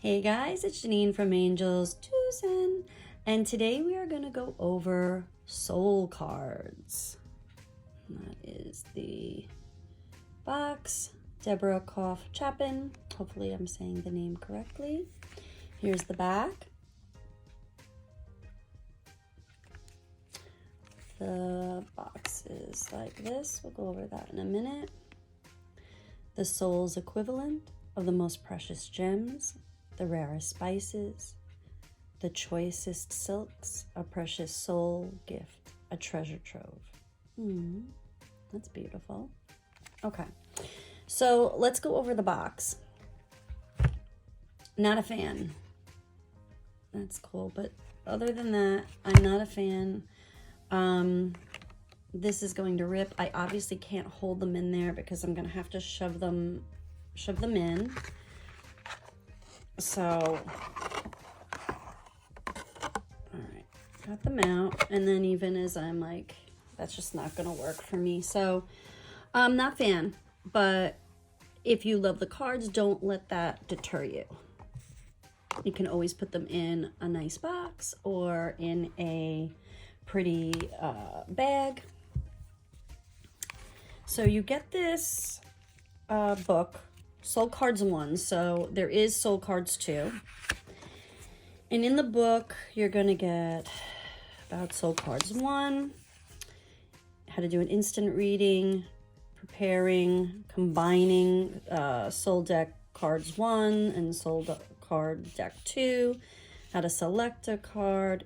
Hey guys, it's Janine from Angels Tucson, and today we are going to go over soul cards. That is the box, Deborah Koff-Chapin. Hopefully I'm saying the name correctly. Here's the back. The box is like this. We'll go over that in a minute. The soul's equivalent of the most precious gems, the rarest spices, the choicest silks, a precious soul gift, a treasure trove. That's beautiful. Okay, so let's go over the box. Not a fan. That's cool, but other than that, I'm not a fan. This is going to rip. I obviously can't hold them in there because I'm gonna have to shove them in. So, all right, got them out, and then even as I'm like, that's just not gonna work for me. So, I'm not a fan, but if you love the cards, don't let that deter you. You can always put them in a nice box or in a pretty bag. So you get this book, Soul Cards 1, so there is Soul Cards 2. And in the book, you're going to get about Soul Cards 1, how to do an instant reading, preparing, combining Soul Deck Cards 1 and Soul Card Deck 2, how to select a card,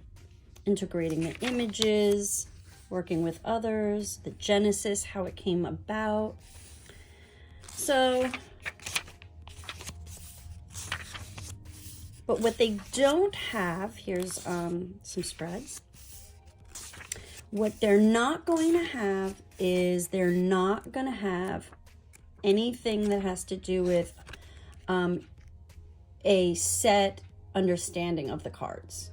integrating the images, working with others, the genesis, how it came about. So, but what they don't have, here's some spreads. What they're not going to have is they're not going to have anything that has to do with a set understanding of the cards.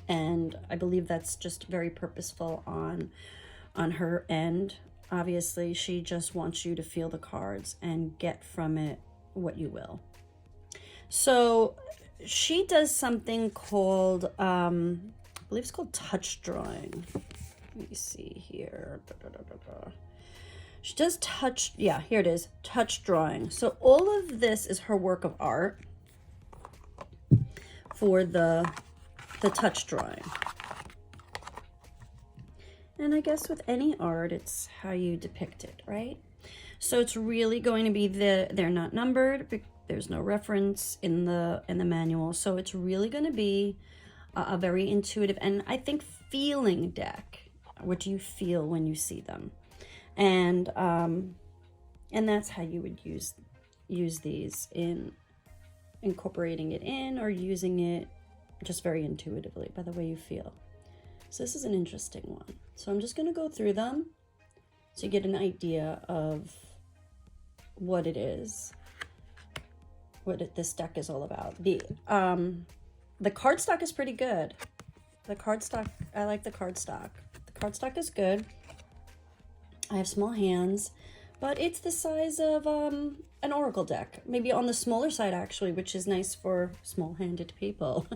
And I believe that's just very purposeful on her end. Obviously, she just wants you to feel the cards and get from it what you will. So she does something called, I believe it's called touch drawing. Let me see here. She does touch, yeah, here it is, touch drawing. So all of this is her work of art for the touch drawing. And I guess with any art, it's how you depict it, right? So it's really going to be they're not numbered. There's no reference in the manual. So it's really going to be a very intuitive and I think feeling deck. What do you feel when you see them? And that's how you would use these in incorporating it in or using it just very intuitively by the way you feel. So this is an interesting one. So I'm just going to go through them so you get an idea of what it is, this deck is all about. The cardstock is pretty good. The cardstock, I like the cardstock. The cardstock is good. I have small hands, but it's the size of an oracle deck. Maybe on the smaller side actually, which is nice for small-handed people.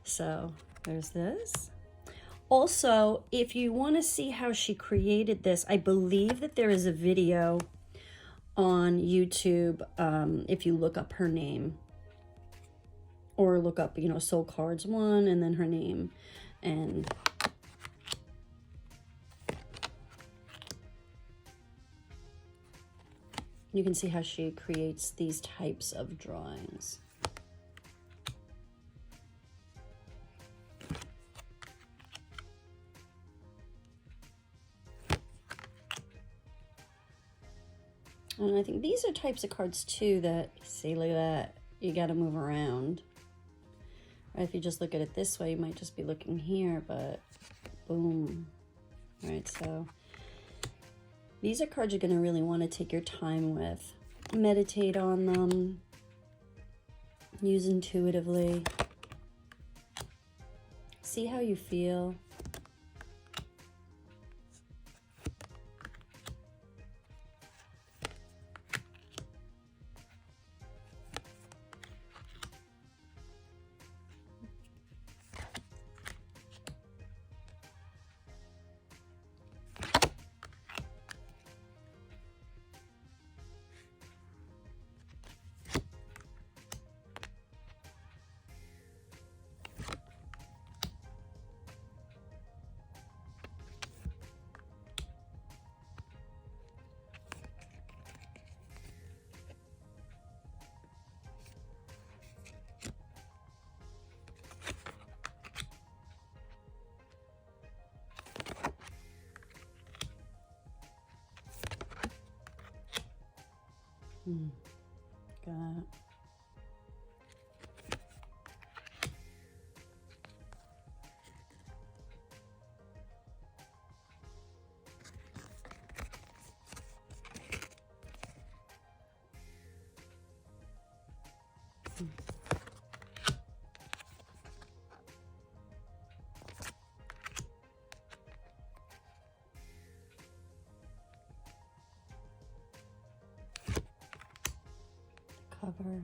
So there's this. Also, if you want to see how she created this, I believe that there is a video on YouTube if you look up her name. Or look up, Soul Cards 1 and then her name. And you can see how she creates these types of drawings. And I think these are types of cards too that, see, look at that, you got to move around. Or if you just look at it this way, you might just be looking here, but boom. All right, so these are cards you're going to really want to take your time with. Meditate on them. Use intuitively. See how you feel. Got it. Cover.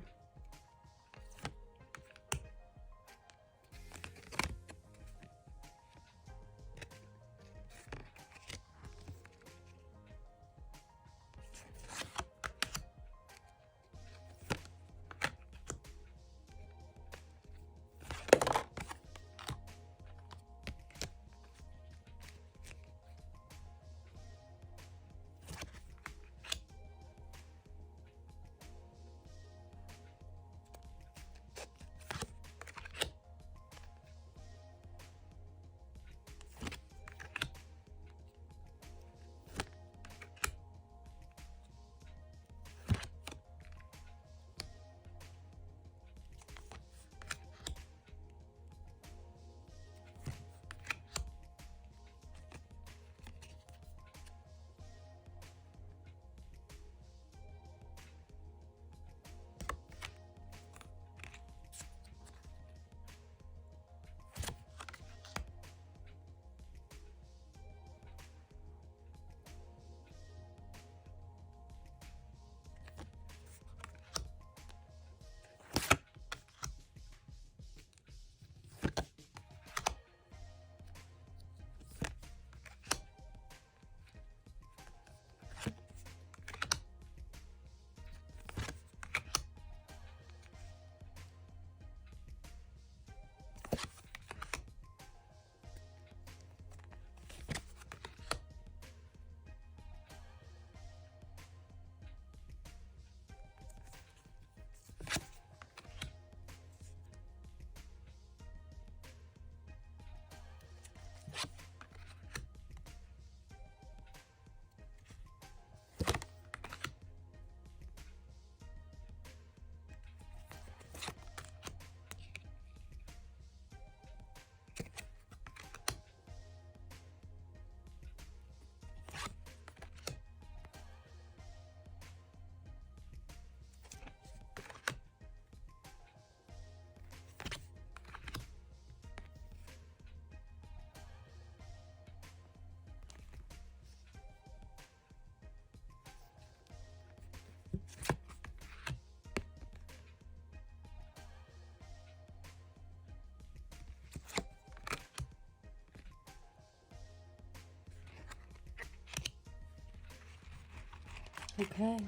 Okay,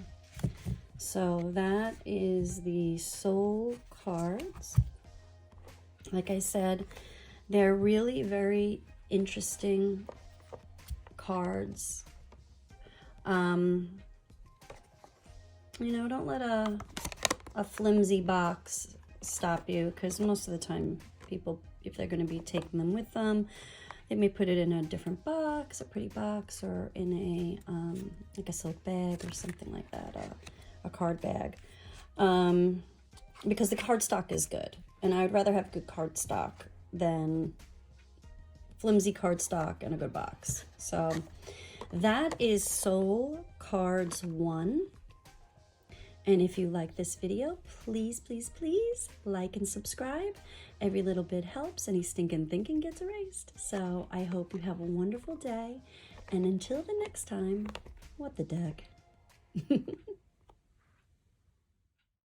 so that is the soul cards. Like I said, they're really very interesting cards. You know, don't let a flimsy box stop you, because most of the time people, if they're going to be taking them with them, they may put it in a different box, a pretty box, or in a like a silk bag or something like that, a card bag, because the cardstock is good, and I would rather have good cardstock than flimsy cardstock and a good box. So that is Soul Cards 1. And if you like this video, please, please, please like and subscribe. Every little bit helps. Any stinking thinking gets erased. So I hope you have a wonderful day. And until the next time, what the deck?